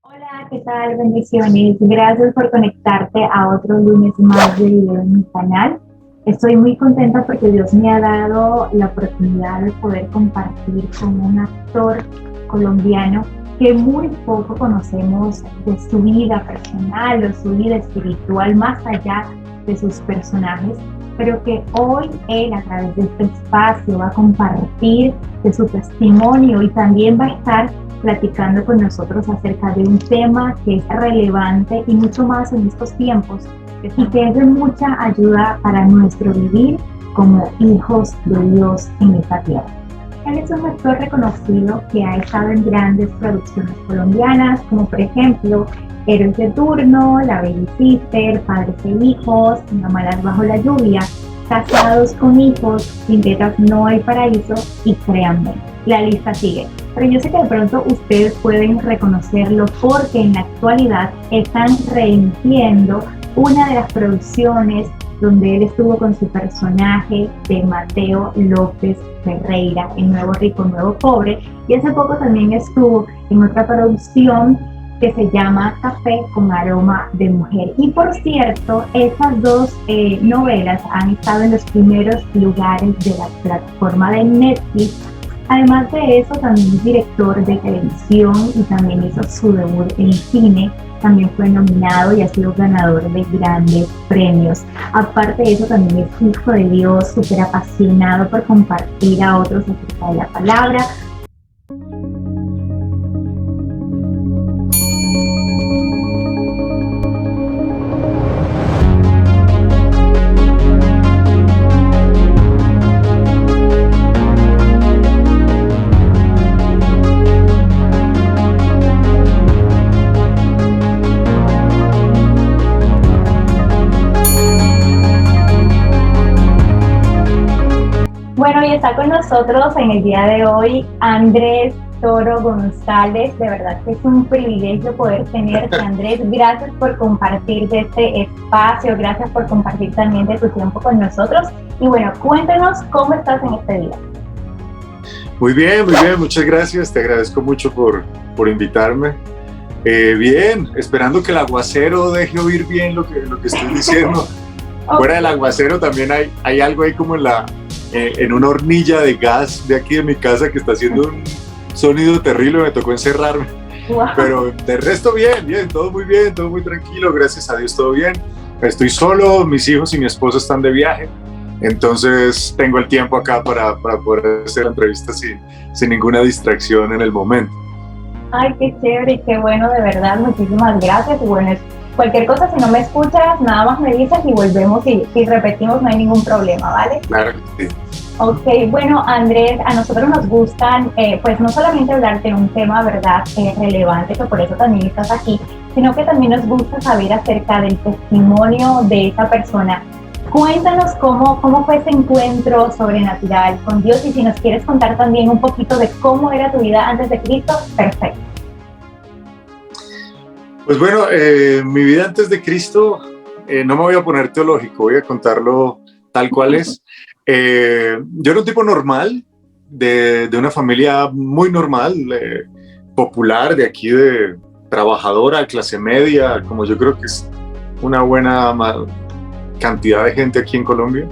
Hola, ¿qué tal? Bendiciones. Gracias por conectarte a otro lunes más de video en mi canal. Estoy muy contenta porque Dios me ha dado la oportunidad de poder compartir con un actor colombiano que muy poco conocemos de su vida personal o su vida espiritual, más allá de sus personajes, pero que hoy él a través de este espacio va a compartir de su testimonio y también va a estar platicando con nosotros acerca de un tema que es relevante y mucho más en estos tiempos y que es de mucha ayuda para nuestro vivir como hijos de Dios en esta tierra. Él es un actor reconocido que ha estado en grandes producciones colombianas, como por ejemplo Héroes de Turno, La Babysitter, Padres e Hijos, Mamadas bajo la lluvia, Casados con Hijos, Sin Tetas no hay paraíso y Créanme. La lista sigue. Pero yo sé que de pronto ustedes pueden reconocerlo porque en la actualidad están reemitiendo una de las producciones donde él estuvo con su personaje de Mateo López Ferreira en Nuevo Rico, Nuevo Pobre, y hace poco también estuvo en otra producción que se llama Café con aroma de mujer. Y por cierto, esas dos novelas han estado en los primeros lugares de la plataforma de Netflix. Además de eso, también es director de televisión y también hizo su debut en cine. También fue nominado y ha sido ganador de grandes premios. Aparte de eso, también es hijo de Dios, súper apasionado por compartir a otros acerca de la palabra. Bueno, y está con nosotros en el día de hoy Andrés Toro González. De verdad que es un privilegio poder tenerte, Andrés. Gracias por compartir de este espacio, gracias por compartir también de tu tiempo con nosotros. Y bueno, cuéntanos cómo estás en este día. Muy bien, muchas gracias. Te agradezco mucho por invitarme. Bien, esperando que el aguacero deje oír bien lo que estoy diciendo. Okay. Fuera del aguacero también hay algo ahí como en una hornilla de gas de aquí de mi casa que está haciendo un sonido terrible, me tocó encerrarme. Wow. Pero de resto bien, todo muy bien, todo muy tranquilo, gracias a Dios todo bien. Estoy solo, mis hijos y mi esposo están de viaje, entonces tengo el tiempo acá para poder hacer la entrevista sin ninguna distracción en el momento. Ay, qué chévere y qué bueno, de verdad, muchísimas gracias. Y bueno, cualquier cosa, si no me escuchas, nada más me dices y volvemos y repetimos, no hay ningún problema, ¿vale? Claro que sí. Ok, bueno, Andrés, a nosotros nos gustan, pues no solamente hablar de un tema, ¿verdad?, relevante, que por eso también estás aquí, sino que también nos gusta saber acerca del testimonio de esa persona. Cuéntanos cómo fue ese encuentro sobrenatural con Dios, y si nos quieres contar también un poquito de cómo era tu vida antes de Cristo, perfecto. Pues bueno, mi vida antes de Cristo, no me voy a poner teológico, voy a contarlo tal cual es. Yo era un tipo normal, de una familia muy normal, popular, de aquí, de trabajadora, clase media, como yo creo que es una buena cantidad de gente aquí en Colombia.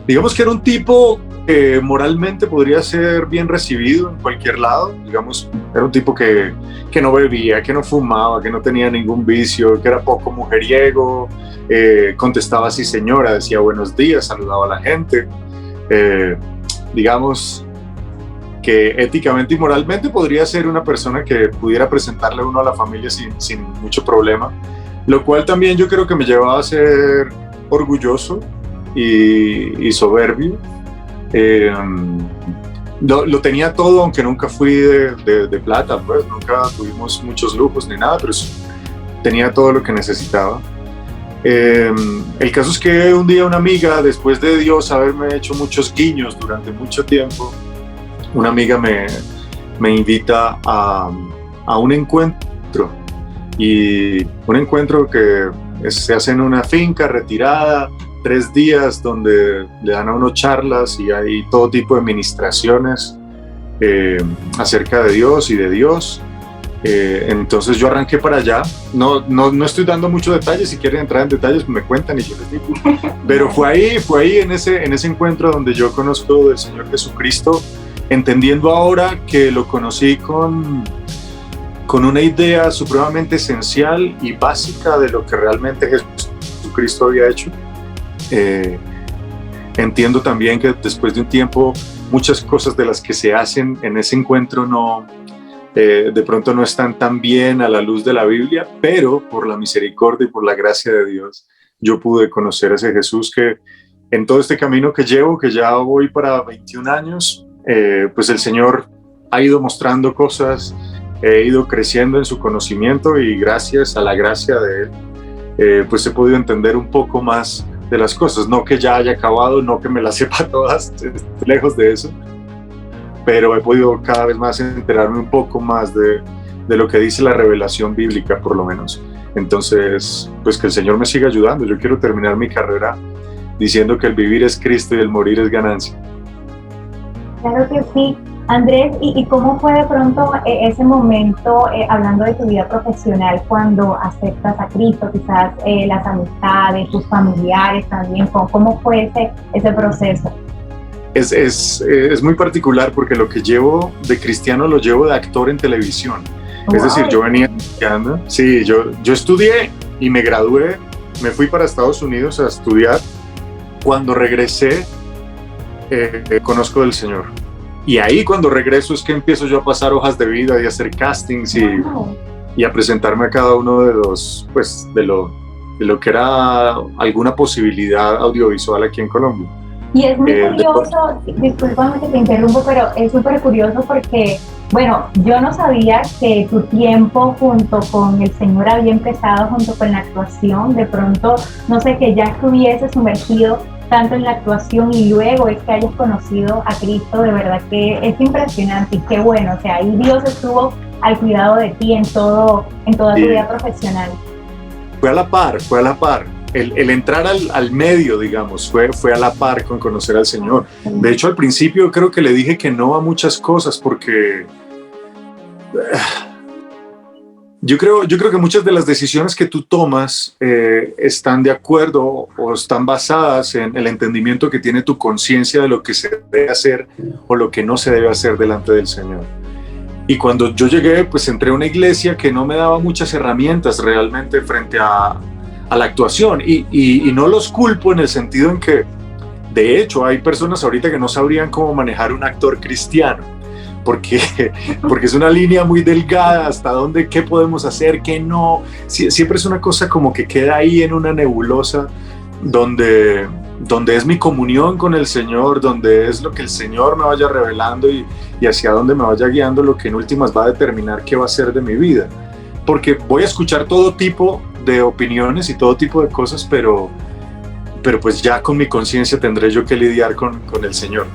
Digamos que era un tipo que moralmente podría ser bien recibido en cualquier lado. Digamos, era un tipo que no bebía, que no fumaba, que no tenía ningún vicio, que era poco mujeriego, contestaba sí señora, decía buenos días, saludaba a la gente. Digamos que éticamente y moralmente podría ser una persona que pudiera presentarle uno a la familia sin mucho problema, lo cual también yo creo que me llevaba a ser orgulloso y soberbio. Lo tenía todo, aunque nunca fui de plata, pues nunca tuvimos muchos lujos ni nada, pero tenía todo lo que necesitaba. El caso es que un día una amiga, después de Dios haberme hecho muchos guiños durante mucho tiempo, una amiga me invita a un encuentro, y un encuentro que se hace en una finca retirada, 3 días donde le dan a uno charlas y hay todo tipo de ministraciones acerca de Dios y de Dios. Entonces yo arranqué para allá. No estoy dando muchos detalles. Si quieren entrar en detalles, me cuentan y yo les digo. Pero fue ahí en ese encuentro donde yo conozco del Señor Jesucristo, entendiendo ahora que lo conocí con una idea supremamente esencial y básica de lo que realmente Jesucristo había hecho. Entiendo también que después de un tiempo muchas cosas de las que se hacen en ese encuentro de pronto no están tan bien a la luz de la Biblia, pero por la misericordia y por la gracia de Dios yo pude conocer a ese Jesús que en todo este camino que llevo, que ya voy para 21 años, pues el Señor ha ido mostrando cosas, he ido creciendo en su conocimiento y gracias a la gracia de Él, pues he podido entender un poco más de las cosas, no que ya haya acabado, no que me las sepa todas, lejos de eso, pero he podido cada vez más enterarme un poco más de lo que dice la revelación bíblica, por lo menos. Entonces, pues que el Señor me siga ayudando. Yo quiero terminar mi carrera diciendo que el vivir es Cristo y el morir es ganancia. Claro que sí. Andrés, ¿y cómo fue de pronto ese momento, hablando de tu vida profesional, cuando aceptas a Cristo, quizás las amistades, tus familiares también? ¿Cómo fue ese proceso? Es muy particular porque lo que llevo de cristiano lo llevo de actor en televisión. Wow. Es decir, yo venía estudiando, sí, yo estudié y me gradué, me fui para Estados Unidos a estudiar. Cuando regresé, conozco del Señor. Y ahí cuando regreso es que empiezo yo a pasar hojas de vida y a hacer castings y a presentarme a cada uno de los, pues, de lo que era alguna posibilidad audiovisual aquí en Colombia. Y es muy curioso, discúlpame que te interrumpo, pero es súper curioso porque, bueno, yo no sabía que tu tiempo junto con el Señor había empezado junto con la actuación. De pronto, no sé, que ya estuviese sumergido tanto en la actuación y luego es que hayas conocido a Cristo. De verdad que es impresionante y qué bueno, o sea, ahí Dios estuvo al cuidado de ti en toda tu vida profesional. Fue a la par. El entrar al medio, digamos, fue a la par con conocer al Señor. De hecho, al principio creo que le dije que no a muchas cosas porque yo creo que muchas de las decisiones que tú tomas están de acuerdo o están basadas en el entendimiento que tiene tu conciencia de lo que se debe hacer o lo que no se debe hacer delante del Señor. Y cuando yo llegué, pues entré a una iglesia que no me daba muchas herramientas realmente frente a la actuación y no los culpo en el sentido en que de hecho hay personas ahorita que no sabrían cómo manejar un actor cristiano porque es una línea muy delgada hasta dónde, qué podemos hacer, qué no. Siempre es una cosa como que queda ahí en una nebulosa donde es mi comunión con el Señor, donde es lo que el Señor me vaya revelando y hacia dónde me vaya guiando, lo que en últimas va a determinar qué va a ser de mi vida. Porque voy a escuchar todo tipo de opiniones y todo tipo de cosas, pero pues ya con mi conciencia tendré yo que lidiar con el Señor.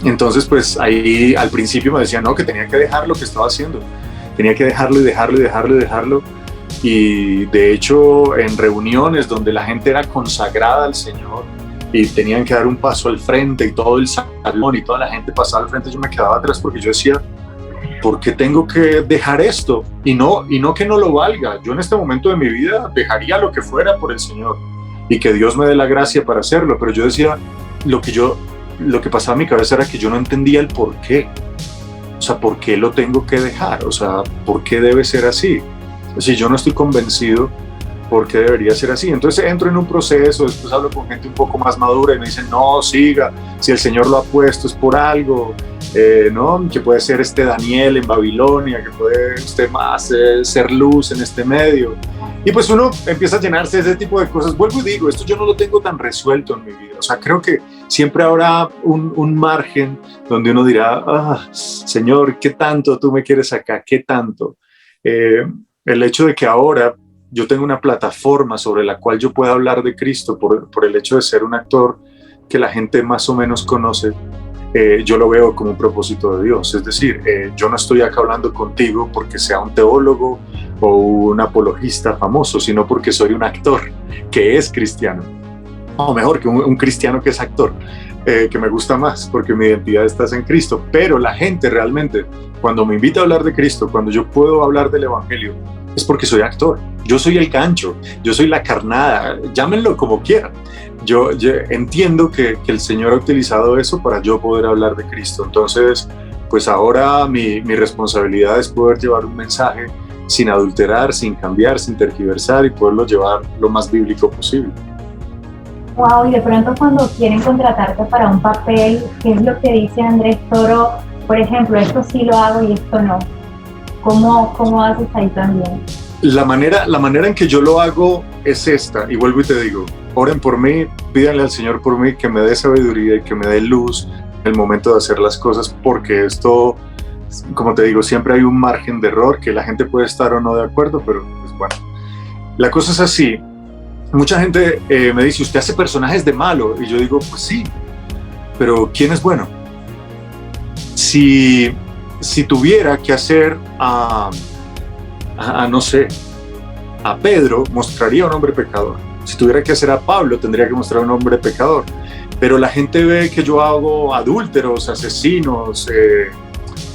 Entonces pues ahí al principio me decían que tenía que dejar lo que estaba haciendo, tenía que dejarlo y de hecho en reuniones donde la gente era consagrada al Señor y tenían que dar un paso al frente y todo el salón y toda la gente pasaba al frente, yo me quedaba atrás porque yo decía, ¿por qué tengo que dejar esto? Y no que no lo valga. Yo en este momento de mi vida dejaría lo que fuera por el Señor y que Dios me dé la gracia para hacerlo, pero yo decía, lo que pasaba en mi cabeza era que yo no entendía el por qué. O sea, ¿por qué lo tengo que dejar? O sea, ¿por qué debe ser así? Si yo no estoy convencido, ¿por qué debería ser así? Entonces entro en un proceso, después hablo con gente un poco más madura y me dicen, no, siga, si el Señor lo ha puesto es por algo, ¿no? Que puede ser Daniel en Babilonia, que puede usted más ser luz en este medio. Y pues uno empieza a llenarse de ese tipo de cosas. Vuelvo y digo, esto yo no lo tengo tan resuelto en mi vida. O sea, creo que siempre habrá un margen donde uno dirá, Señor, ¿qué tanto tú me quieres acá? ¿Qué tanto? El hecho de que ahora yo tengo una plataforma sobre la cual yo pueda hablar de Cristo por el hecho de ser un actor que la gente más o menos conoce, yo lo veo como un propósito de Dios. Es decir, yo no estoy acá hablando contigo porque sea un teólogo o un apologista famoso, sino porque soy un actor que es cristiano, o mejor, que un cristiano que es actor. que me gusta más, porque mi identidad está en Cristo. Pero la gente realmente, cuando me invita a hablar de Cristo, cuando yo puedo hablar del Evangelio, es porque soy actor. Yo soy el gancho, yo soy la carnada, llámenlo como quieran. Yo entiendo que el Señor ha utilizado eso para yo poder hablar de Cristo. Entonces, pues ahora mi responsabilidad es poder llevar un mensaje sin adulterar, sin cambiar, sin tergiversar y poderlo llevar lo más bíblico posible. Wow, y de pronto cuando quieren contratarte para un papel, ¿qué es lo que dice Andrés Toro? Por ejemplo, esto sí lo hago y esto no. ¿Cómo haces ahí también? La manera en que yo lo hago es esta, y vuelvo y te digo, oren por mí, pídanle al Señor por mí que me dé sabiduría y que me dé luz en el momento de hacer las cosas, porque esto, como te digo, siempre hay un margen de error, que la gente puede estar o no de acuerdo, pero pues bueno, la cosa es así. Mucha gente me dice, usted hace personajes de malo, y yo digo, pues sí, pero ¿quién es bueno? Si tuviera que hacer no sé, a Pedro, mostraría un hombre pecador. Si tuviera que hacer a Pablo, tendría que mostrar un hombre pecador. Pero la gente ve que yo hago adúlteros, asesinos,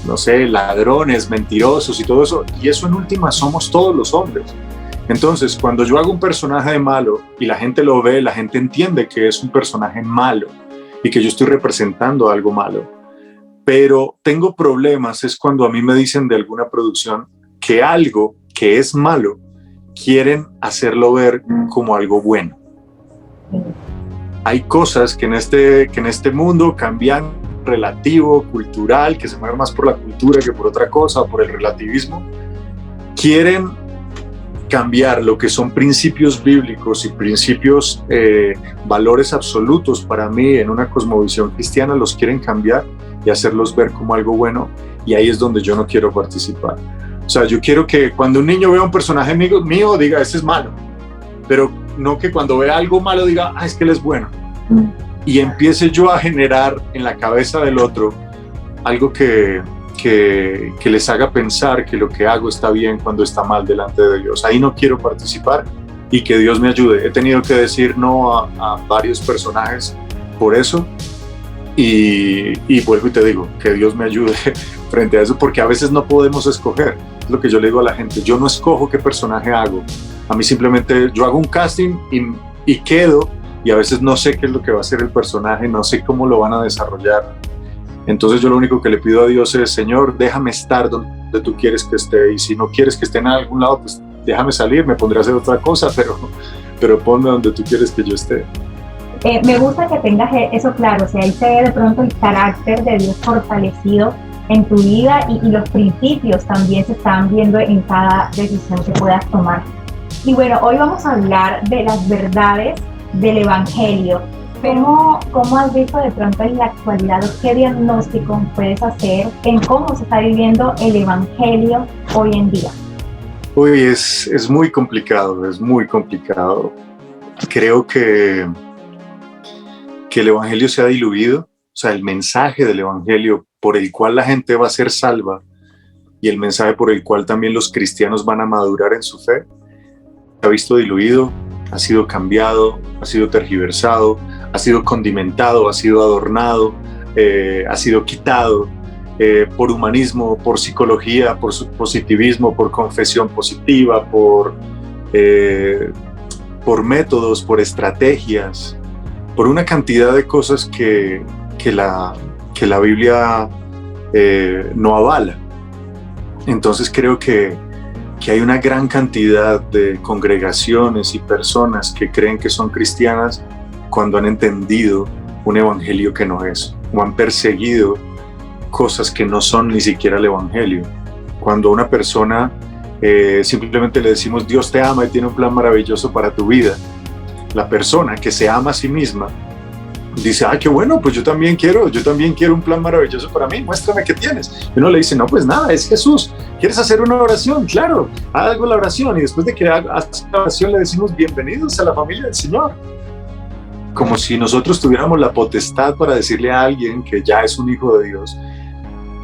no sé, ladrones, mentirosos y todo eso, y eso en última somos todos los hombres. Entonces, cuando yo hago un personaje de malo y la gente lo ve, la gente entiende que es un personaje malo y que yo estoy representando algo malo. Pero tengo problemas es cuando a mí me dicen de alguna producción que algo que es malo quieren hacerlo ver como algo bueno. Hay cosas que en este mundo cambian, relativo, cultural, que se mueven más por la cultura que por otra cosa, o por el relativismo. Quieren cambiar lo que son principios bíblicos y principios, valores absolutos para mí en una cosmovisión cristiana, los quieren cambiar y hacerlos ver como algo bueno, y ahí es donde yo no quiero participar. O sea, yo quiero que cuando un niño vea un personaje mío diga, ese es malo, pero no que cuando vea algo malo diga, es que él es bueno. Y empiece yo a generar en la cabeza del otro algo que les haga pensar que lo que hago está bien cuando está mal delante de Dios. Ahí no quiero participar, y que Dios me ayude. He tenido que decir no a varios personajes por eso, y vuelvo y te digo, que Dios me ayude frente a eso, porque a veces no podemos escoger. Es lo que yo le digo a la gente, yo no escojo qué personaje hago. A mí simplemente yo hago un casting y quedo, y a veces no sé qué es lo que va a ser el personaje, no sé cómo lo van a desarrollar. Entonces yo lo único que le pido a Dios es, Señor, déjame estar donde tú quieres que esté, y si no quieres que esté en algún lado, pues déjame salir, me pondré a hacer otra cosa, pero ponme donde tú quieres que yo esté. Me gusta que tengas eso claro, o sea, ahí se ve de pronto el carácter de Dios fortalecido en tu vida, y los principios también se están viendo en cada decisión que puedas tomar. Y bueno, hoy vamos a hablar de las verdades del Evangelio. ¿Cómo has visto de pronto en la actualidad, o qué diagnóstico puedes hacer en cómo se está viviendo el Evangelio hoy en día? Uy, es muy complicado, es muy complicado. Creo que el Evangelio se ha diluido, o sea, el mensaje del Evangelio por el cual la gente va a ser salva, y el mensaje por el cual también los cristianos van a madurar en su fe, se ha visto diluido, ha sido cambiado, ha sido tergiversado, ha sido condimentado, ha sido adornado, ha sido quitado por humanismo, por psicología, por positivismo, por confesión positiva, por métodos, por estrategias, por una cantidad de cosas que la Biblia no avala. Entonces creo que hay una gran cantidad de congregaciones y personas que creen que son cristianas cuando han entendido un evangelio que no es, o han perseguido cosas que no son ni siquiera el evangelio. Cuando a una persona simplemente le decimos Dios te ama y tiene un plan maravilloso para tu vida, la persona que se ama a sí misma dice, qué bueno, pues yo también quiero un plan maravilloso para mí, muéstrame qué tienes. Y uno le dice, no, pues nada, es Jesús. ¿Quieres hacer una oración? Claro, hago la oración, y después de que hagas la oración le decimos, bienvenidos a la familia del Señor. Como si nosotros tuviéramos la potestad para decirle a alguien que ya es un hijo de Dios,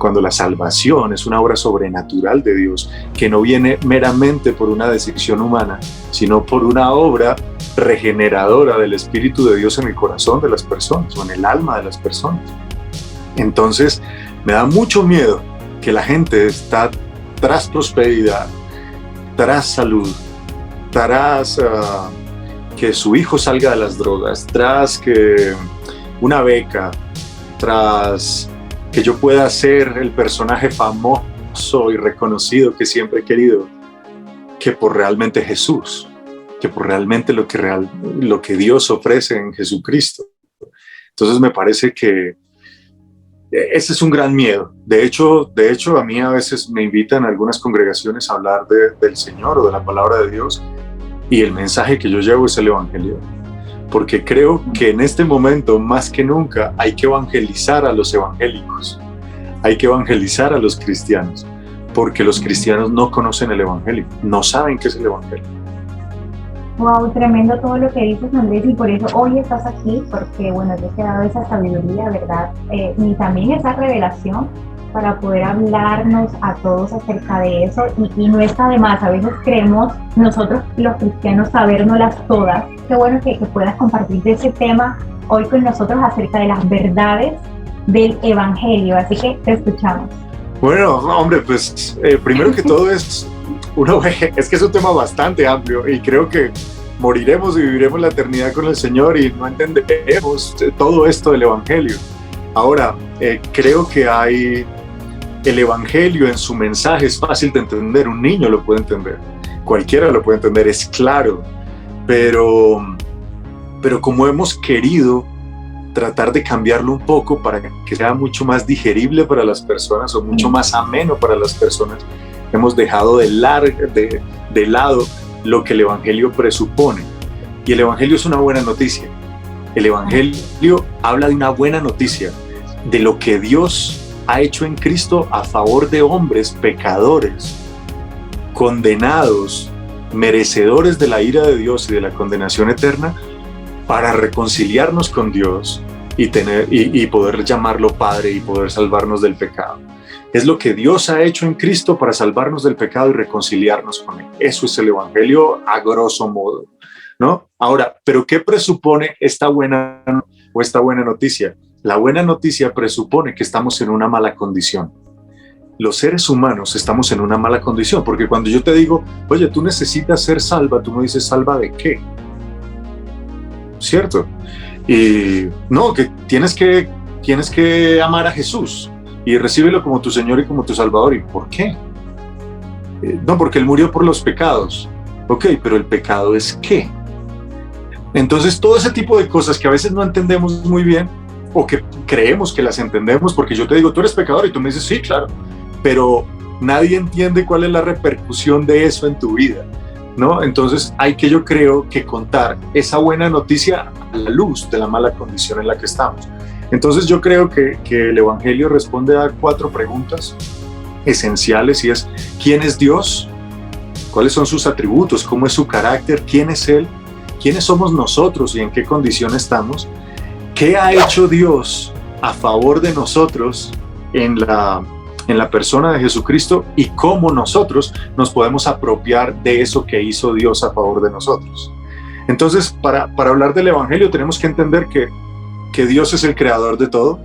cuando la salvación es una obra sobrenatural de Dios, que no viene meramente por una decisión humana, sino por una obra regeneradora del Espíritu de Dios en el corazón de las personas o en el alma de las personas. Entonces, me da mucho miedo que la gente está tras prosperidad, tras salud, tras que su hijo salga de las drogas, tras que una beca, tras que yo pueda ser el personaje famoso y reconocido que siempre he querido, que por realmente Jesús, que por realmente lo que Dios ofrece en Jesucristo. Entonces me parece que ese es un gran miedo. De hecho, a mí a veces me invitan a algunas congregaciones a hablar del Señor o de la palabra de Dios, y el mensaje que yo llevo es el Evangelio. Porque creo que en este momento, más que nunca, hay que evangelizar a los evangélicos, hay que evangelizar a los cristianos, porque los cristianos no conocen el Evangelio, no saben qué es el Evangelio. Wow, tremendo todo lo que dices, Andrés, y por eso hoy estás aquí, porque bueno, Dios te ha dado esa sabiduría, ¿verdad? Y también esa revelación para poder hablarnos a todos acerca de eso, y no está de más. A veces creemos nosotros los cristianos sabérnoslas todas. Qué bueno que puedas compartir de ese tema hoy con nosotros acerca de las verdades del Evangelio, así que te escuchamos. Bueno, hombre, pues primero que todo es que es un tema bastante amplio, y creo que moriremos y viviremos la eternidad con el Señor y no entenderemos todo esto del Evangelio. Ahora, creo que el Evangelio en su mensaje es fácil de entender, un niño lo puede entender, cualquiera lo puede entender, es claro, pero como hemos querido tratar de cambiarlo un poco para que sea mucho más digerible para las personas o mucho más ameno para las personas, hemos dejado de lado lo que el Evangelio presupone. Y el Evangelio es una buena noticia. El Evangelio habla de una buena noticia, de lo que Dios ha hecho en Cristo a favor de hombres pecadores, condenados, merecedores de la ira de Dios y de la condenación eterna, para reconciliarnos con Dios y poder llamarlo Padre y poder salvarnos del pecado. Es lo que Dios ha hecho en Cristo para salvarnos del pecado y reconciliarnos con Él. Eso es el Evangelio a grosso modo, ¿no? Ahora, ¿pero qué presupone esta buena noticia? La buena noticia presupone que estamos en una mala condición. Los seres humanos estamos en una mala condición, porque cuando yo te digo, oye, tú necesitas ser salva, tú me dices, ¿salva de qué? ¿Cierto? Y no, que tienes que amar a Jesús y recíbelo como tu Señor y como tu Salvador. ¿Y por qué? No, porque Él murió por los pecados. Ok, pero ¿el pecado es qué? Entonces, todo ese tipo de cosas que a veces no entendemos muy bien, o que creemos que las entendemos, porque yo te digo, tú eres pecador, y tú me dices, sí, claro, pero nadie entiende cuál es la repercusión de eso en tu vida, ¿no? Entonces hay que, yo creo, que contar esa buena noticia a la luz de la mala condición en la que estamos. Entonces yo creo que el Evangelio responde a 4 preguntas esenciales, y es: ¿quién es Dios? ¿Cuáles son sus atributos? ¿Cómo es su carácter? ¿Quién es Él? ¿Quiénes somos nosotros y en qué condición estamos? ¿Qué ha hecho Dios a favor de nosotros en la persona de Jesucristo? Y cómo nosotros nos podemos apropiar de eso que hizo Dios a favor de nosotros. Entonces, para hablar del Evangelio tenemos que entender que Dios es el creador de todo,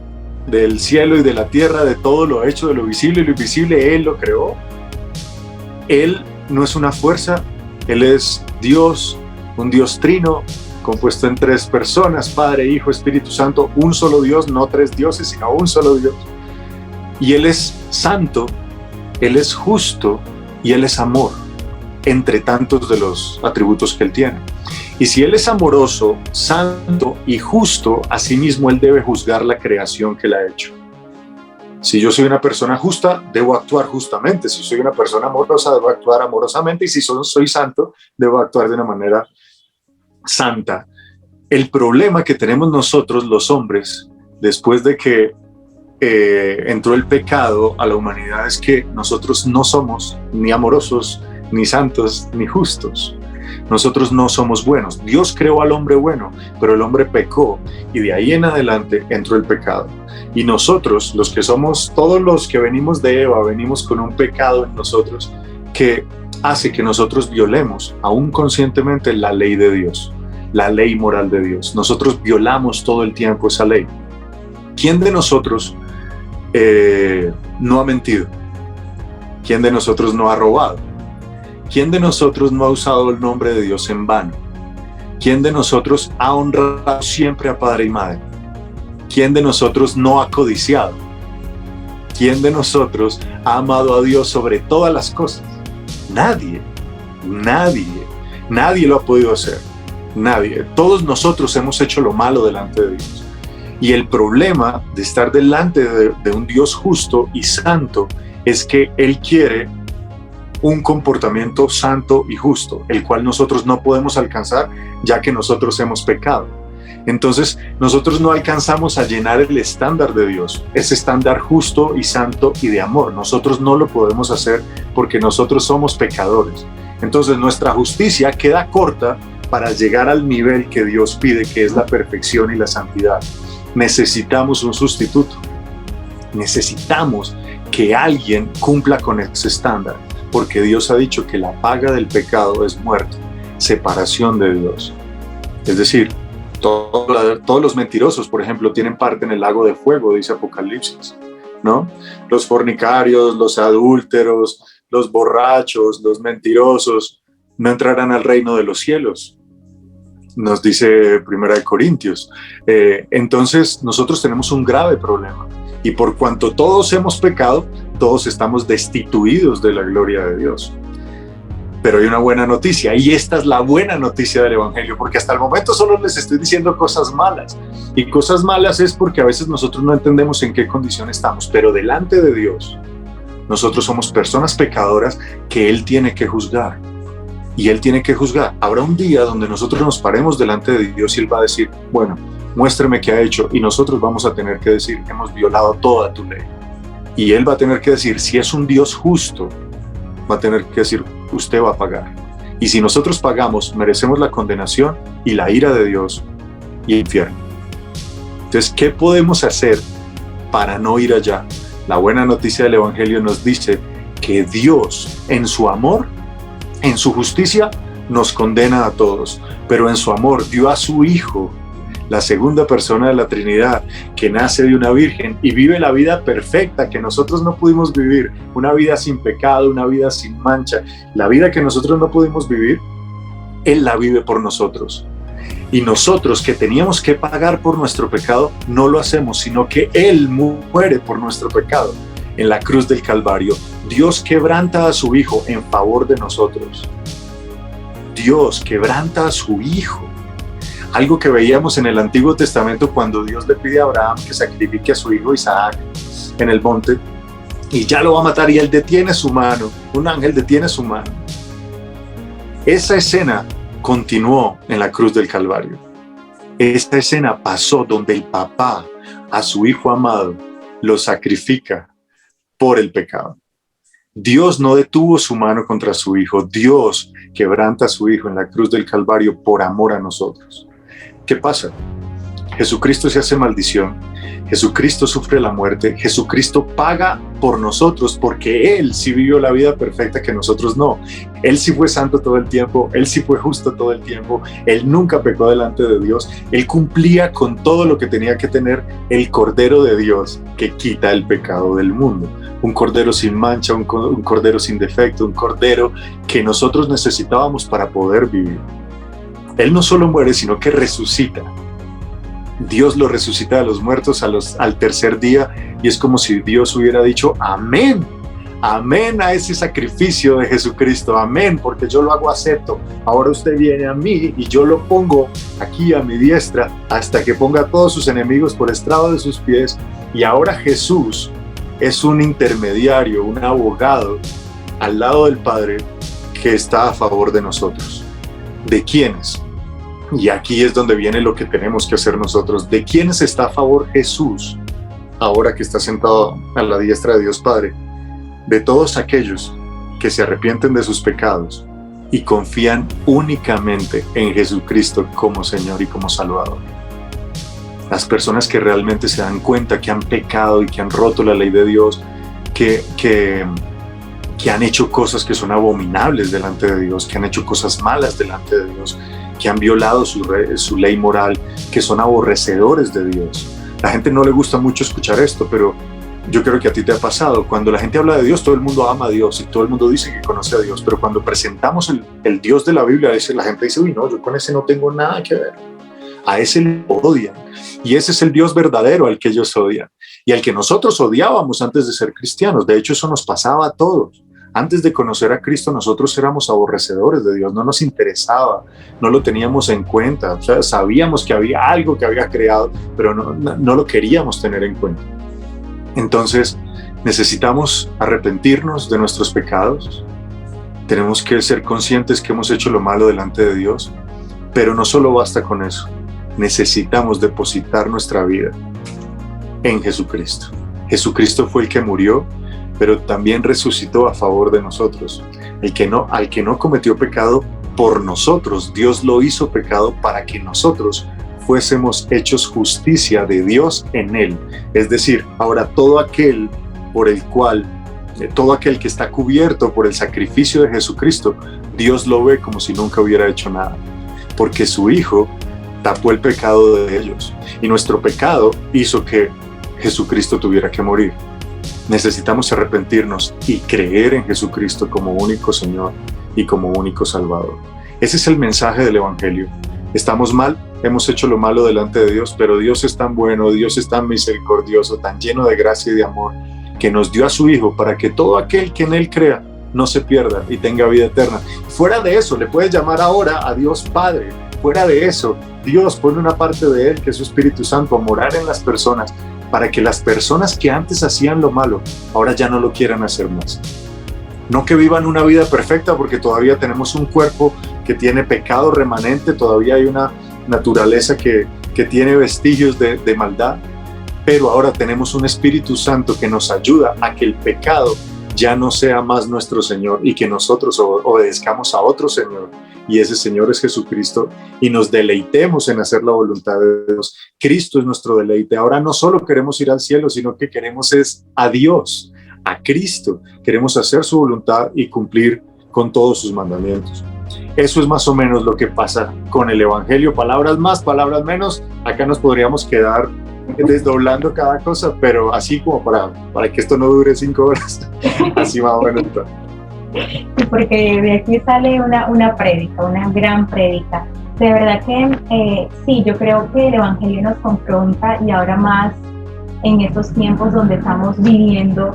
del cielo y de la tierra, de todo lo hecho, de lo visible y lo invisible. Él lo creó. Él no es una fuerza, Él es Dios, un Dios trino, compuesto en 3 personas, Padre, Hijo, Espíritu Santo, un solo Dios, no 3 dioses, sino un solo Dios. Y Él es santo, Él es justo y Él es amor, entre tantos de los atributos que Él tiene. Y si Él es amoroso, santo y justo, asimismo Él debe juzgar la creación que Él ha hecho. Si yo soy una persona justa, debo actuar justamente. Si soy una persona amorosa, debo actuar amorosamente. Y si soy santo, debo actuar de una manera santa. El problema que tenemos nosotros los hombres después de que entró el pecado a la humanidad es que nosotros no somos ni amorosos, ni santos, ni justos. Nosotros no somos buenos. Dios creó al hombre bueno, pero el hombre pecó y de ahí en adelante entró el pecado. Y nosotros, los que somos, todos los que venimos de Eva, venimos con un pecado en nosotros que hace que nosotros violemos, aún conscientemente, la ley de Dios, la ley moral de Dios. Nosotros violamos todo el tiempo esa ley. ¿Quién de nosotros no ha mentido? ¿Quién de nosotros no ha robado? ¿Quién de nosotros no ha usado el nombre de Dios en vano? ¿Quién de nosotros ha honrado siempre a padre y madre? ¿Quién de nosotros no ha codiciado? ¿Quién de nosotros ha amado a Dios sobre todas las cosas? Nadie lo ha podido hacer. Nadie. Todos nosotros hemos hecho lo malo delante de Dios. Y el problema de estar delante de un Dios justo y santo es que Él quiere un comportamiento santo y justo, el cual nosotros no podemos alcanzar ya que nosotros hemos pecado. Entonces nosotros no alcanzamos a llenar el estándar de Dios, ese estándar justo y santo y de amor. Nosotros no lo podemos hacer porque nosotros somos pecadores. Entonces nuestra justicia queda corta para llegar al nivel que Dios pide, que es la perfección y la santidad. Necesitamos un sustituto. Necesitamos que alguien cumpla con ese estándar, porque Dios ha dicho que la paga del pecado es muerte, separación de Dios. Es decir, todos los mentirosos, por ejemplo, tienen parte en el lago de fuego, dice Apocalipsis, ¿no? Los fornicarios, los adúlteros, los borrachos, los mentirosos, no entrarán al reino de los cielos, nos dice Primera de Corintios. Entonces, nosotros tenemos un grave problema. Y por cuanto todos hemos pecado, todos estamos destituidos de la gloria de Dios. Pero hay una buena noticia, y esta es la buena noticia del Evangelio, porque hasta el momento solo les estoy diciendo cosas malas. Y cosas malas es porque a veces nosotros no entendemos en qué condición estamos, pero delante de Dios, nosotros somos personas pecadoras que Él tiene que juzgar. Y Él tiene que juzgar. Habrá un día donde nosotros nos paremos delante de Dios y Él va a decir, bueno, muéstrame qué ha hecho, y nosotros vamos a tener que decir, hemos violado toda tu ley. Y Él va a tener que decir, si es un Dios justo, va a tener que decir, usted va a pagar. Y si nosotros pagamos, merecemos la condenación y la ira de Dios y el infierno. Entonces, ¿qué podemos hacer para no ir allá? La buena noticia del Evangelio nos dice que Dios, en su amor, en su justicia, nos condena a todos, pero en su amor dio a su Hijo, la segunda persona de la Trinidad, que nace de una virgen y vive la vida perfecta que nosotros no pudimos vivir, una vida sin pecado, una vida sin mancha. La vida que nosotros no pudimos vivir, Él la vive por nosotros. Y nosotros, que teníamos que pagar por nuestro pecado, no lo hacemos, sino que Él muere por nuestro pecado en la cruz del Calvario. Dios quebranta a su Hijo en favor de nosotros. Dios quebranta a su Hijo. Algo que veíamos en el Antiguo Testamento cuando Dios le pide a Abraham que sacrifique a su hijo Isaac en el monte, y ya lo va a matar, y él detiene su mano, un ángel detiene su mano. Esa escena continuó en la cruz del Calvario. Esta escena pasó donde el papá a su hijo amado lo sacrifica por el pecado. Dios no detuvo su mano contra su hijo. Dios quebranta a su hijo en la cruz del Calvario por amor a nosotros. ¿Qué pasa? Jesucristo se hace maldición, Jesucristo sufre la muerte, Jesucristo paga por nosotros porque Él sí vivió la vida perfecta que nosotros no. Él sí fue santo todo el tiempo, Él sí fue justo todo el tiempo, Él nunca pecó delante de Dios, Él cumplía con todo lo que tenía que tener el Cordero de Dios que quita el pecado del mundo. Un Cordero sin mancha, un Cordero sin defecto, un Cordero que nosotros necesitábamos para poder vivir. Él no solo muere, sino que resucita. Dios lo resucita de los muertos al tercer día, y es como si Dios hubiera dicho amén, amén a ese sacrificio de Jesucristo, amén, porque yo lo hago acepto. Ahora usted viene a mí y yo lo pongo aquí a mi diestra hasta que ponga a todos sus enemigos por estrado de sus pies. Y ahora Jesús es un intermediario, un abogado al lado del Padre que está a favor de nosotros. ¿De quiénes? Y aquí es donde viene lo que tenemos que hacer nosotros. ¿De quiénes está a favor Jesús ahora que está sentado a la diestra de Dios Padre? De todos aquellos que se arrepienten de sus pecados y confían únicamente en Jesucristo como Señor y como Salvador. Las personas que realmente se dan cuenta que han pecado y que han roto la ley de Dios, que han hecho cosas que son abominables delante de Dios, que han hecho cosas malas delante de Dios, que han violado su ley moral, que son aborrecedores de Dios. La gente no le gusta mucho escuchar esto, pero yo creo que a ti te ha pasado. Cuando la gente habla de Dios, todo el mundo ama a Dios y todo el mundo dice que conoce a Dios, pero cuando presentamos el Dios de la Biblia, la gente dice, uy, no, yo con ese no tengo nada que ver. A ese lo odian. Y ese es el Dios verdadero al que ellos odian. Y al que nosotros odiábamos antes de ser cristianos. De hecho, eso nos pasaba a todos. Antes de conocer a Cristo, nosotros éramos aborrecedores de Dios, no nos interesaba, no lo teníamos en cuenta. O sea, sabíamos que había algo que había creado, pero no lo queríamos tener en cuenta. Entonces, necesitamos arrepentirnos de nuestros pecados. Tenemos que ser conscientes que hemos hecho lo malo delante de Dios, pero no solo basta con eso. Necesitamos depositar nuestra vida en Jesucristo. Jesucristo fue el que murió, pero también resucitó a favor de nosotros. Al que no cometió pecado por nosotros, Dios lo hizo pecado para que nosotros fuésemos hechos justicia de Dios en él. Es decir, ahora todo aquel que está cubierto por el sacrificio de Jesucristo, Dios lo ve como si nunca hubiera hecho nada, porque su Hijo tapó el pecado de ellos, y nuestro pecado hizo que Jesucristo tuviera que morir. Necesitamos arrepentirnos y creer en Jesucristo como único Señor y como único Salvador. Ese es el mensaje del Evangelio. Estamos mal, hemos hecho lo malo delante de Dios, pero Dios es tan bueno, Dios es tan misericordioso, tan lleno de gracia y de amor, que nos dio a su Hijo para que todo aquel que en Él crea no se pierda y tenga vida eterna. Fuera de eso, le puedes llamar ahora a Dios Padre. Fuera de eso, Dios pone una parte de Él, que es su Espíritu Santo, a morar en las personas, para que las personas que antes hacían lo malo, ahora ya no lo quieran hacer más. No que vivan una vida perfecta, porque todavía tenemos un cuerpo que tiene pecado remanente, todavía hay una naturaleza que tiene vestigios de maldad, pero ahora tenemos un Espíritu Santo que nos ayuda a que el pecado ya no sea más nuestro Señor y que nosotros obedezcamos a otro Señor, y ese Señor es Jesucristo, y nos deleitemos en hacer la voluntad de Dios. Cristo es nuestro deleite. Ahora no solo queremos ir al cielo, sino que queremos es a Dios, a Cristo. Queremos hacer su voluntad y cumplir con todos sus mandamientos. Eso es más o menos lo que pasa con el Evangelio. Palabras más, palabras menos. Acá nos podríamos quedar desdoblando cada cosa, pero así como para que esto no dure 5 horas, así más o menos. Porque de aquí sale una prédica, una gran prédica. De verdad que sí, yo creo que el Evangelio nos confronta, y ahora más en estos tiempos donde estamos viviendo,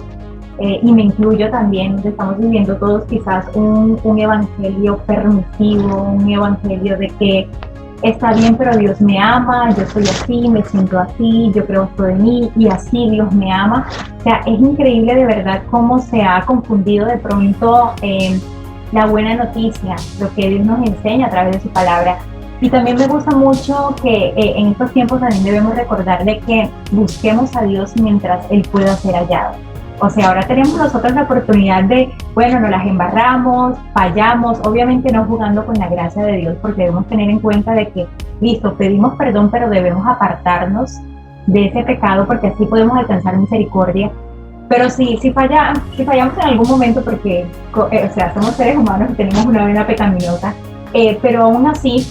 y me incluyo también, donde estamos viviendo todos quizás un Evangelio permisivo, un Evangelio de que está bien, pero Dios me ama, yo soy así, me siento así, yo creo esto de mí y así Dios me ama. O sea, es increíble de verdad cómo se ha confundido de pronto la buena noticia, lo que Dios nos enseña a través de su palabra. Y también me gusta mucho que en estos tiempos también debemos recordar de que busquemos a Dios mientras Él pueda ser hallado. O sea, ahora tenemos nosotros la oportunidad de, bueno, nos las embarramos, fallamos, obviamente no jugando con la gracia de Dios, porque debemos tener en cuenta de que, listo, pedimos perdón, pero debemos apartarnos de ese pecado, porque así podemos alcanzar misericordia. Pero si fallamos en algún momento, porque, o sea, somos seres humanos y tenemos una vena pecaminosa, pero aún así,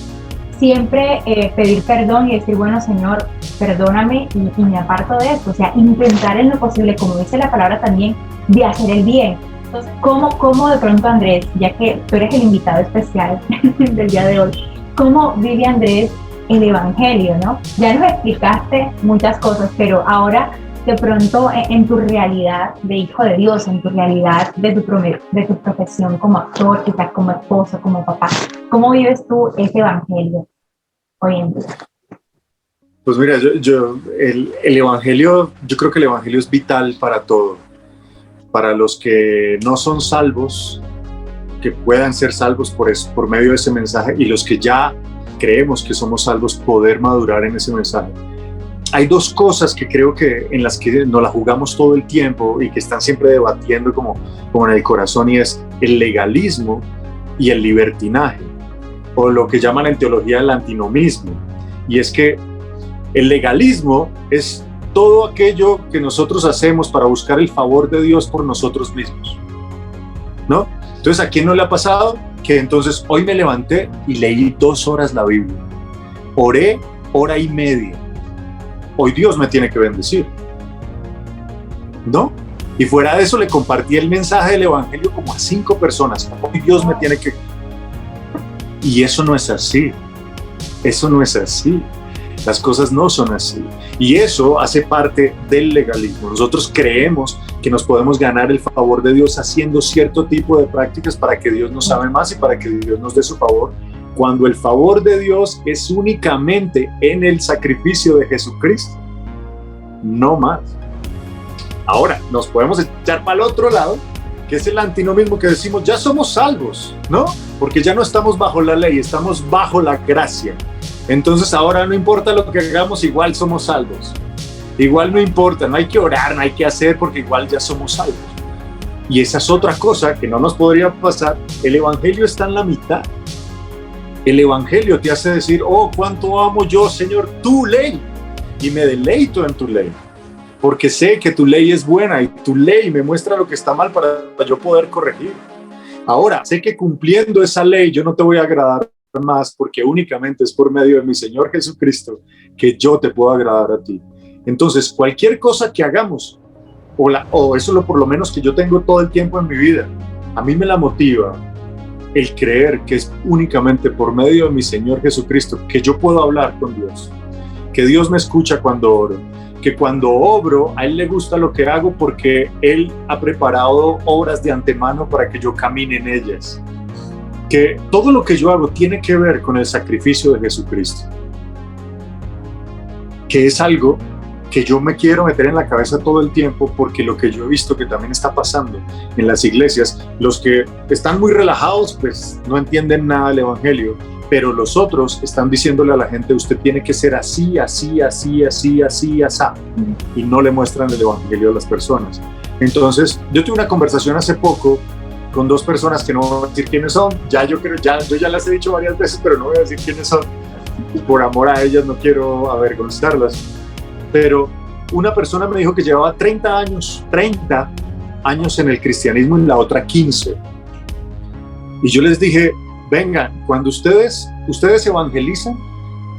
siempre pedir perdón y decir, bueno, Señor, perdóname y me aparto de esto. O sea, intentar en lo posible, como dice la palabra también, de hacer el bien. Entonces, ¿cómo de pronto, Andrés, ya que tú eres el invitado especial del día de hoy, cómo vive Andrés el Evangelio, ¿no? Ya nos explicaste muchas cosas, pero ahora de pronto en tu realidad de hijo de Dios, en tu realidad de tu profesión como actor, quizás como esposo, como papá, ¿cómo vives tú ese Evangelio hoy en día? Pues mira, el Evangelio, yo creo que el Evangelio es vital para todo. Para los que no son salvos, que puedan ser salvos por medio de ese mensaje, y los que ya creemos que somos salvos, poder madurar en ese mensaje. Hay dos cosas que creo que en las que nos la jugamos todo el tiempo y que están siempre debatiendo como en el corazón, y es el legalismo y el libertinaje, o lo que llaman en teología el antinomismo. Y es que el legalismo es todo aquello que nosotros hacemos para buscar el favor de Dios por nosotros mismos, ¿no? Entonces, ¿a quién no le ha pasado que entonces hoy me levanté y leí 2 horas la Biblia? Oré 1:30. Hoy Dios me tiene que bendecir, ¿no? Y fuera de eso le compartí el mensaje del evangelio como a 5 personas. Hoy Dios me tiene que... Y eso no es así. Eso no es así. Las cosas no son así. Y eso hace parte del legalismo. Nosotros creemos que nos podemos ganar el favor de Dios haciendo cierto tipo de prácticas para que Dios nos ame más y para que Dios nos dé su favor, cuando el favor de Dios es únicamente en el sacrificio de Jesucristo, no más. Ahora, nos podemos echar para el otro lado, que es el antinomismo, que decimos, ya somos salvos, ¿no? Porque ya no estamos bajo la ley, estamos bajo la gracia. Entonces ahora no importa lo que hagamos, igual somos salvos. Igual no importa, no hay que orar, no hay que hacer, porque igual ya somos salvos. Y esa es otra cosa que no nos podría pasar. El evangelio está en la mitad. El evangelio te hace decir, oh, cuánto amo yo, Señor, tu ley. Y me deleito en tu ley. Porque sé que tu ley es buena y tu ley me muestra lo que está mal para yo poder corregir. Ahora, sé que cumpliendo esa ley yo no te voy a agradar más, porque únicamente es por medio de mi Señor Jesucristo que yo te puedo agradar a ti. Entonces, cualquier cosa que hagamos, o eso por lo menos que yo tengo todo el tiempo en mi vida, a mí me la motiva el creer que es únicamente por medio de mi Señor Jesucristo que yo puedo hablar con Dios, que Dios me escucha cuando oro, que cuando obro, a Él le gusta lo que hago porque Él ha preparado obras de antemano para que yo camine en ellas. Que todo lo que yo hago tiene que ver con el sacrificio de Jesucristo. Que es algo que yo me quiero meter en la cabeza todo el tiempo, porque lo que yo he visto que también está pasando en las iglesias, los que están muy relajados, pues no entienden nada del evangelio, pero los otros están diciéndole a la gente, usted tiene que ser así, así, así, así, así, así, y no le muestran el evangelio a las personas. Entonces, yo tuve una conversación hace poco con 2 personas que no voy a decir quiénes son, yo ya las he dicho varias veces, pero no voy a decir quiénes son, por amor a ellas no quiero avergonzarlas, pero una persona me dijo que llevaba 30 años en el cristianismo y la otra 15, y yo les dije, vengan, cuando ustedes evangelizan,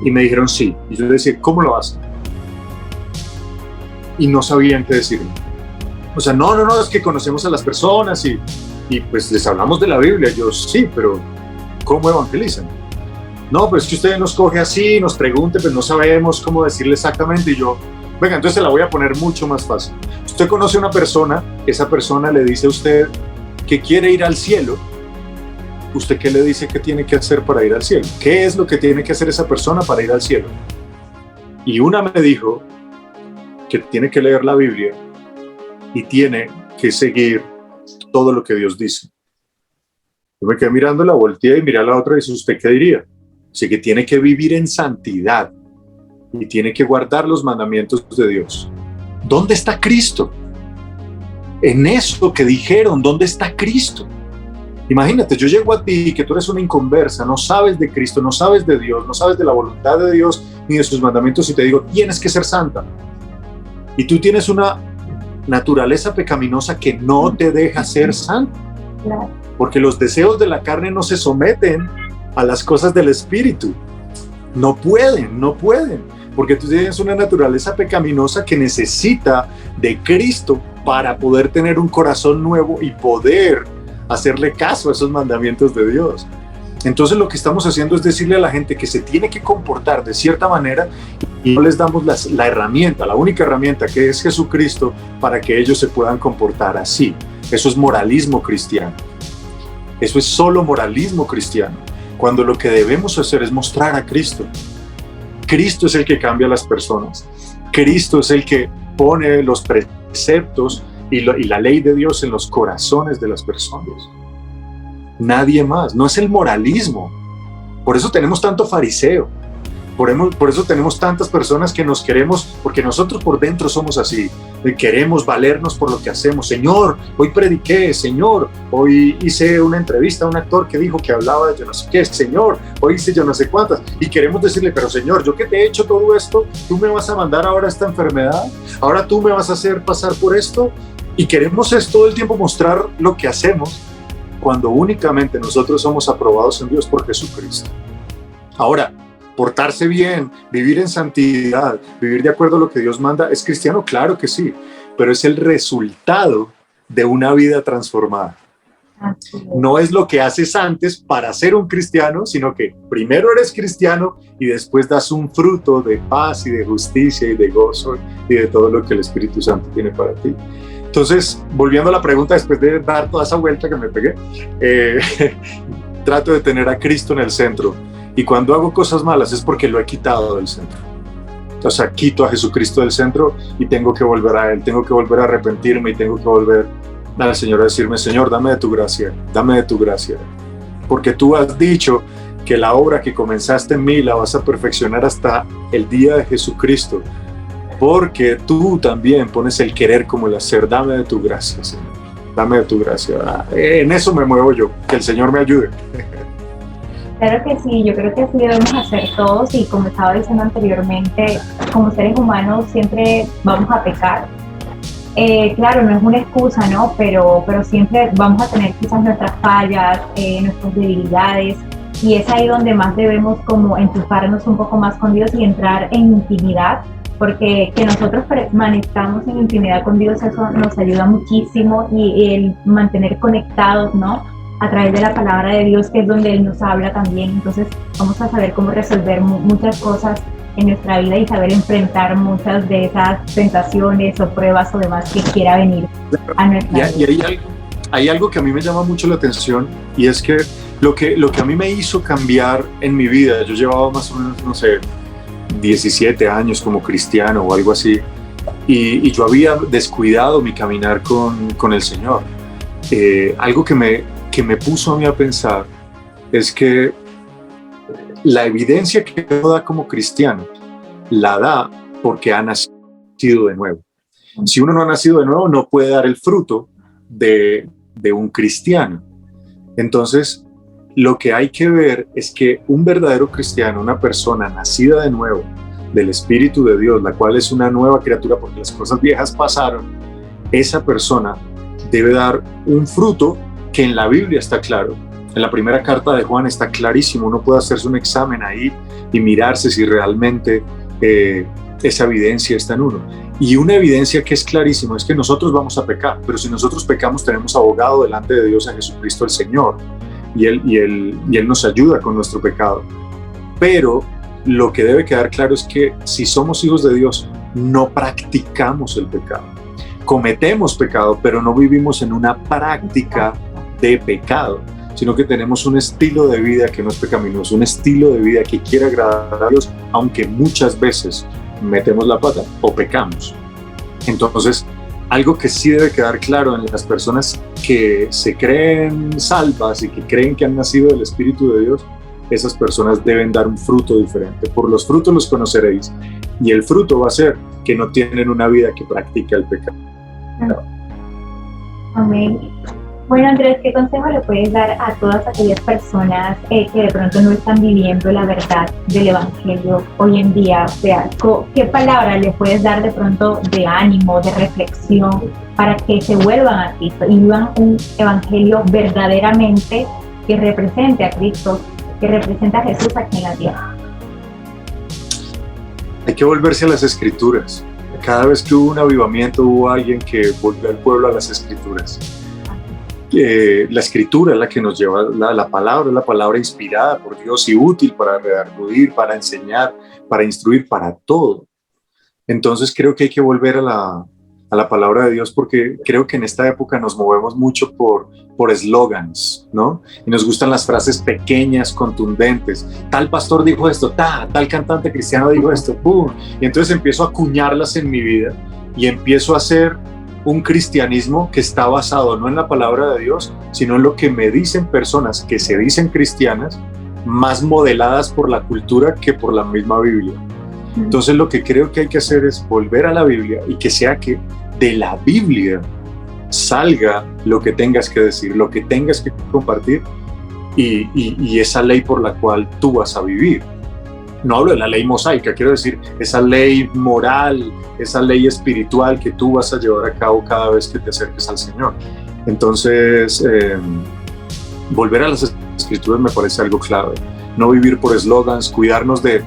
y me dijeron sí, y yo les decía, ¿cómo lo hacen? Y no sabían qué decirme. O sea, no, es que conocemos a las personas y pues les hablamos de la Biblia. Yo, sí, pero ¿cómo evangelizan? No, pero es que usted nos coge así, nos pregunte, pues no sabemos cómo decirle exactamente. Y yo, venga, entonces se la voy a poner mucho más fácil. Usted conoce a una persona, esa persona le dice a usted que quiere ir al cielo. ¿Usted qué le dice que tiene que hacer para ir al cielo? ¿Qué es lo que tiene que hacer esa persona para ir al cielo? Y una me dijo que tiene que leer la Biblia y tiene que seguir todo lo que Dios dice. Yo me quedé mirando, la volteé y miré a la otra y dice, ¿usted qué diría? Así que tiene que vivir en santidad y tiene que guardar los mandamientos de Dios. ¿Dónde está Cristo? En eso que dijeron, ¿dónde está Cristo? Imagínate, yo llego a ti, que tú eres una inconversa, no sabes de Cristo, no sabes de Dios, no sabes de la voluntad de Dios ni de sus mandamientos, y te digo, tienes que ser santa. Y tú tienes una naturaleza pecaminosa que no te deja ser santo. Porque los deseos de la carne no se someten a las cosas del Espíritu. No pueden. Porque tú tienes una naturaleza pecaminosa que necesita de Cristo para poder tener un corazón nuevo y poder hacerle caso a esos mandamientos de Dios. Entonces lo que estamos haciendo es decirle a la gente que se tiene que comportar de cierta manera y no les damos la herramienta, la única herramienta que es Jesucristo para que ellos se puedan comportar así. Eso es moralismo cristiano. Eso es solo moralismo cristiano. Cuando lo que debemos hacer es mostrar a Cristo. Cristo es el que cambia a las personas. Cristo es el que pone los preceptos y la ley de Dios en los corazones de las personas. Nadie más. No es el moralismo. Por eso tenemos tanto fariseo. Por eso tenemos tantas personas que nos queremos, porque nosotros por dentro somos así. queremos valernos por lo que hacemos. Señor, hoy prediqué, Señor, hoy hice una entrevista a un actor que dijo que hablaba de yo no sé qué, Señor, hoy hice yo no sé cuántas, y queremos decirle, pero Señor, yo que te he hecho todo esto, tú me vas a mandar ahora esta enfermedad, ahora tú me vas a hacer pasar por esto, y queremos es todo el tiempo mostrar lo que hacemos, cuando únicamente nosotros somos aprobados en Dios por Jesucristo. Ahora, portarse bien, vivir en santidad, vivir de acuerdo a lo que Dios manda, ¿es cristiano? Claro que sí, pero es el resultado de una vida transformada. No es lo que haces antes para ser un cristiano, sino que primero eres cristiano y después das un fruto de paz y de justicia y de gozo y de todo lo que el Espíritu Santo tiene para ti. Entonces, volviendo a la pregunta, después de dar toda esa vuelta que me pegué, trato de tener a Cristo en el centro. Y cuando hago cosas malas es porque lo he quitado del centro. O sea, quito a Jesucristo del centro y tengo que volver a Él, tengo que volver a arrepentirme y tengo que volver al Señor a decirme, Señor, dame de tu gracia, dame de tu gracia. Porque tú has dicho que la obra que comenzaste en mí la vas a perfeccionar hasta el día de Jesucristo. Porque tú también pones el querer como el hacer. Dame de tu gracia, Señor. Dame de tu gracia. En eso me muevo yo. Que el Señor me ayude. Claro que sí, yo creo que así debemos hacer todos y como estaba diciendo anteriormente, como seres humanos siempre vamos a pecar. Claro, no es una excusa, ¿no? Pero siempre vamos a tener quizás nuestras fallas, nuestras debilidades y es ahí donde más debemos como enchufarnos un poco más con Dios y entrar en intimidad, porque que nosotros permanezcamos en intimidad con Dios, eso nos ayuda muchísimo y el mantener conectados, ¿no? A través de la palabra de Dios, que es donde Él nos habla también. Entonces vamos a saber cómo resolver muchas cosas en nuestra vida y saber enfrentar muchas de esas tentaciones o pruebas o demás que quiera venir a nuestra vida. Y hay algo que a mí me llama mucho la atención y es que lo que a mí me hizo cambiar en mi vida, yo llevaba más o menos, no sé, 17 años como cristiano o algo así y yo había descuidado mi caminar con el Señor. Algo que me puso a mí a pensar es que la evidencia que uno da como cristiano la da porque ha nacido de nuevo. Si uno no ha nacido de nuevo, no puede dar el fruto de un cristiano. Entonces, lo que hay que ver es que un verdadero cristiano, una persona nacida de nuevo del Espíritu de Dios, la cual es una nueva criatura porque las cosas viejas pasaron, esa persona debe dar un fruto que en la Biblia está claro. En la primera carta de Juan está clarísimo, uno puede hacerse un examen ahí y mirarse si realmente esa evidencia está en uno. Y una evidencia que es clarísima es que nosotros vamos a pecar, pero si nosotros pecamos tenemos abogado delante de Dios a Jesucristo el Señor y Él nos ayuda con nuestro pecado. Pero lo que debe quedar claro es que si somos hijos de Dios no practicamos el pecado. Cometemos pecado, pero no vivimos en una práctica de pecado, sino que tenemos un estilo de vida que no es pecaminoso, un estilo de vida que quiere agradar a Dios, aunque muchas veces metemos la pata o pecamos. Entonces, algo que sí debe quedar claro en las personas que se creen salvas y que creen que han nacido del Espíritu de Dios, esas personas deben dar un fruto diferente. Por los frutos los conoceréis, y el fruto va a ser que no tienen una vida que practica el pecado. Amén. Bueno, Andrés, ¿qué consejo le puedes dar a todas aquellas personas que de pronto no están viviendo la verdad del Evangelio hoy en día? O sea, ¿qué palabra le puedes dar de pronto de ánimo, de reflexión, para que se vuelvan a Cristo y vivan un Evangelio verdaderamente que represente a Cristo, que represente a Jesús aquí en la tierra? Hay que volverse a las Escrituras. Cada vez que hubo un avivamiento, hubo alguien que volvió al pueblo a las Escrituras. La Escritura es la que nos lleva, la palabra inspirada por Dios y útil para redarguir, para enseñar, para instruir, para todo. Entonces creo que hay que volver a la palabra de Dios, porque creo que en esta época nos movemos mucho por eslogans, ¿no? Y nos gustan las frases pequeñas, contundentes. Tal pastor dijo esto, tal cantante cristiano dijo esto, ¡pum! Y entonces empiezo a acuñarlas en mi vida y empiezo a hacer un cristianismo que está basado no en la palabra de Dios, sino en lo que me dicen personas que se dicen cristianas, más modeladas por la cultura que por la misma Biblia. Entonces lo que creo que hay que hacer es volver a la Biblia y que sea que de la Biblia salga lo que tengas que decir, lo que tengas que compartir y esa ley por la cual tú vas a vivir. No hablo de la ley mosaica, quiero decir esa ley moral, esa ley espiritual que tú vas a llevar a cabo cada vez que te acerques al Señor. Entonces, volver a las Escrituras me parece algo clave. No vivir por eslogans, cuidarnos de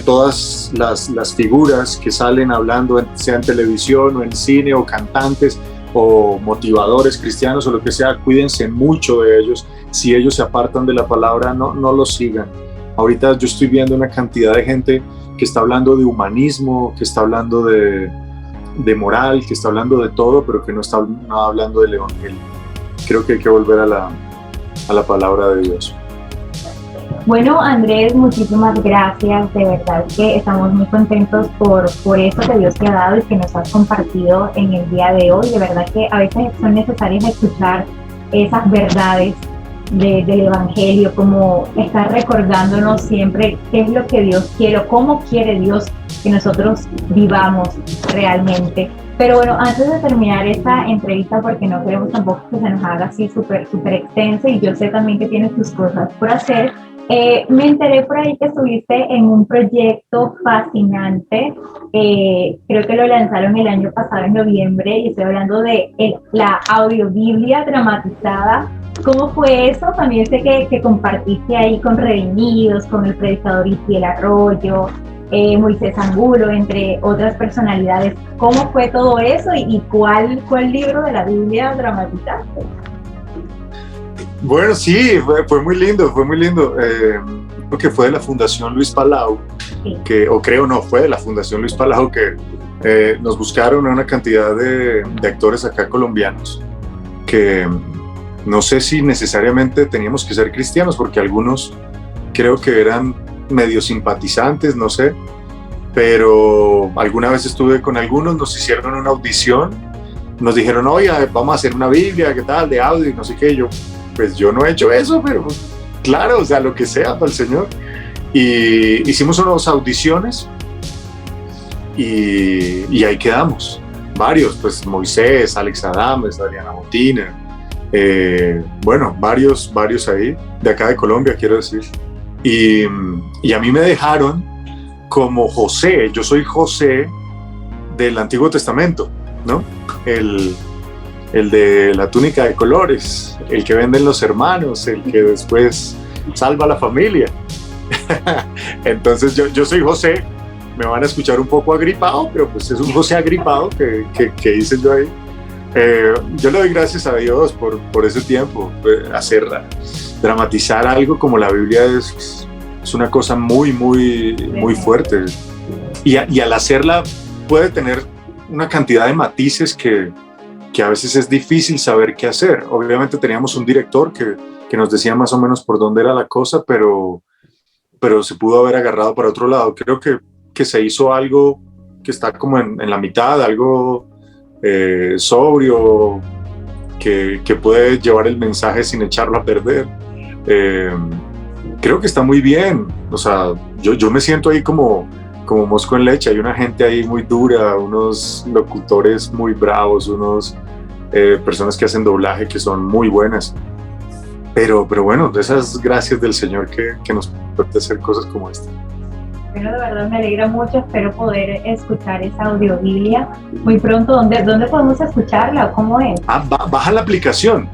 todas las figuras que salen hablando, sea en televisión o en cine, o cantantes o motivadores cristianos o lo que sea. Cuídense mucho de ellos. Si ellos se apartan de la palabra, no los sigan. Ahorita yo estoy viendo una cantidad de gente que está hablando de humanismo, que está hablando de moral, que está hablando de todo, pero que no está hablando del evangelio. Creo que hay que volver a la palabra de Dios. Bueno, Andrés, muchísimas gracias. De verdad que estamos muy contentos por eso que Dios te ha dado y que nos has compartido en el día de hoy. De verdad que a veces son necesarias escuchar esas verdades del evangelio, como estar recordándonos siempre qué es lo que Dios quiere, o cómo quiere Dios que nosotros vivamos realmente. Pero bueno, antes de terminar esta entrevista, porque no queremos tampoco que se nos haga así súper extensa, y yo sé también que tienes tus cosas por hacer, me enteré por ahí que estuviste en un proyecto fascinante, creo que lo lanzaron el año pasado en noviembre, y estoy hablando de la audiobiblia dramatizada. ¿Cómo fue eso? También sé que compartiste ahí con Redimidos, con el predicador Itiel Arroyo, Moisés Angulo, entre otras personalidades. ¿Cómo fue todo eso y cuál libro de la Biblia dramatizaste? Bueno, sí, fue muy lindo. Creo que fue de la Fundación Luis Palau, sí. Fue de la Fundación Luis Palau que nos buscaron a una cantidad de actores acá colombianos que no sé si necesariamente teníamos que ser cristianos, porque algunos creo que eran medio simpatizantes, no sé, pero alguna vez estuve con algunos, nos hicieron una audición, nos dijeron, oye, vamos a hacer una Biblia, ¿qué tal? De audio y no sé qué. Yo no he hecho eso, pero claro, o sea, lo que sea para el Señor. Y hicimos unas audiciones y ahí quedamos, varios, pues Moisés, Alex Adames, Adriana Botina, varios ahí, de acá de Colombia, quiero decir. Y a mí me dejaron como José. Yo soy José del Antiguo Testamento, ¿no? El de la túnica de colores, el que venden los hermanos, el que después salva a la familia. Entonces yo soy José. Me van a escuchar un poco agripado, pero pues es un José agripado que hice yo ahí. Yo le doy gracias a Dios por ese tiempo. Dramatizar algo como la Biblia es una cosa muy fuerte, y al hacerla puede tener una cantidad de matices que a veces es difícil saber qué hacer. Obviamente teníamos un director que nos decía más o menos por dónde era la cosa, pero se pudo haber agarrado para otro lado. Creo que se hizo algo que está como en la mitad, algo sobrio, que puede llevar el mensaje sin echarlo a perder. Creo que está muy bien. O sea, yo me siento ahí como mosco en leche. Hay una gente ahí muy dura, unos locutores muy bravos, personas que hacen doblaje que son muy buenas. Pero bueno, de esas gracias del Señor que nos permite hacer cosas como esta. Bueno, de verdad me alegra mucho, espero poder escuchar esa audiobiblia muy pronto. ¿Dónde podemos escucharla o cómo es? Baja la aplicación,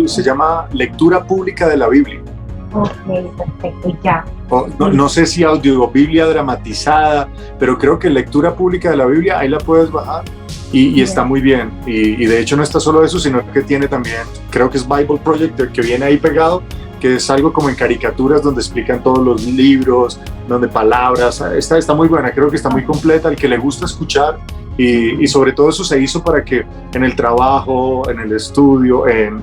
se llama Lectura Pública de la Biblia. Ok, perfecto, ya. No sé si audiobiblia dramatizada, pero creo que Lectura Pública de la Biblia, ahí la puedes bajar y está muy bien. Y de hecho no está solo eso, sino que tiene también, creo que es Bible Project, que viene ahí pegado, que es algo como en caricaturas donde explican todos los libros, donde palabras. Está muy buena, creo que está muy completa. Al que le gusta escuchar, y sobre todo eso se hizo para que en el trabajo, en el estudio, en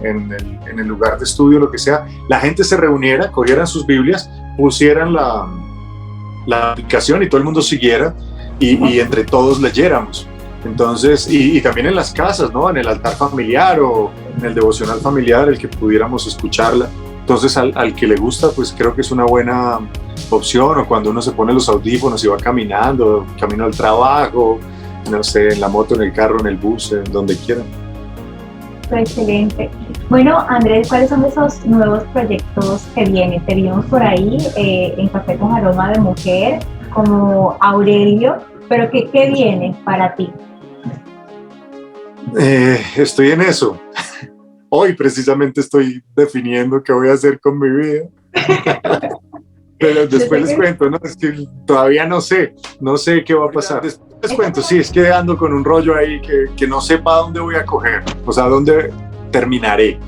el lugar de estudio, lo que sea, la gente se reuniera, cogieran sus Biblias, pusieran la aplicación y todo el mundo siguiera y entre todos leyéramos. Entonces, y también en las casas, ¿no? En el altar familiar o en el devocional familiar, el que pudiéramos escucharla. Entonces, al que le gusta, pues creo que es una buena opción. O cuando uno se pone los audífonos y va caminando, camino al trabajo, no sé, en la moto, en el carro, en el bus, en donde quieran. Excelente. Bueno, Andrés, ¿cuáles son esos nuevos proyectos que vienen? Te vimos por ahí en Café con Aroma de Mujer, como Aurelio, pero ¿qué viene para ti? Estoy en eso. Hoy precisamente estoy definiendo qué voy a hacer con mi vida. Pero después les cuento, ¿no? Es que todavía no sé qué va a pasar. Después les cuento, sí, es que ando con un rollo ahí que no sé para dónde voy a coger, o sea, dónde terminaré.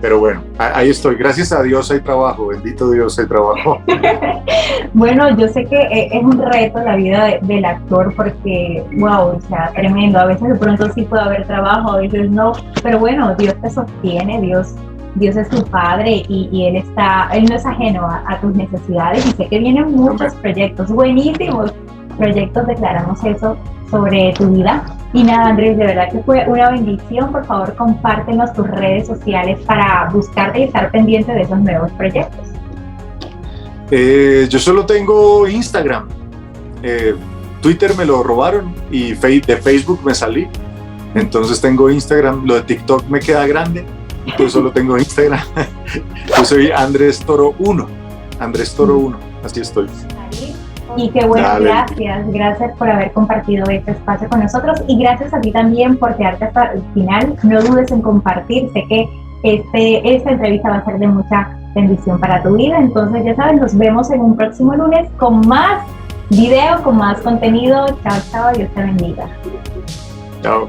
Pero bueno, ahí estoy. Gracias a Dios hay trabajo, bendito Dios hay trabajo. Bueno, yo sé que es un reto la vida del actor porque, wow, o sea, tremendo. A veces de pronto sí puede haber trabajo, a veces no. Pero bueno, Dios te sostiene, Dios es tu padre y Él no es ajeno a tus necesidades y sé que vienen muchos proyectos, buenísimos proyectos, declaramos eso sobre tu vida. Y nada, Andrés, de verdad que fue una bendición. Por favor, compártenos tus redes sociales para buscarte y estar pendiente de esos nuevos proyectos. Yo solo tengo Instagram. Twitter me lo robaron y de Facebook me salí. Entonces tengo Instagram. Lo de TikTok me queda grande. Entonces solo tengo Instagram. Yo soy Andrés Toro 1. Andrés Toro 1. Así estoy. Y qué bueno, gracias por haber compartido este espacio con nosotros y gracias a ti también por quedarte hasta el final. No dudes en compartir, sé que esta entrevista va a ser de mucha bendición para tu vida. Entonces ya sabes, nos vemos en un próximo lunes con más video, con más contenido. Chao, chao, Dios te bendiga. Chao.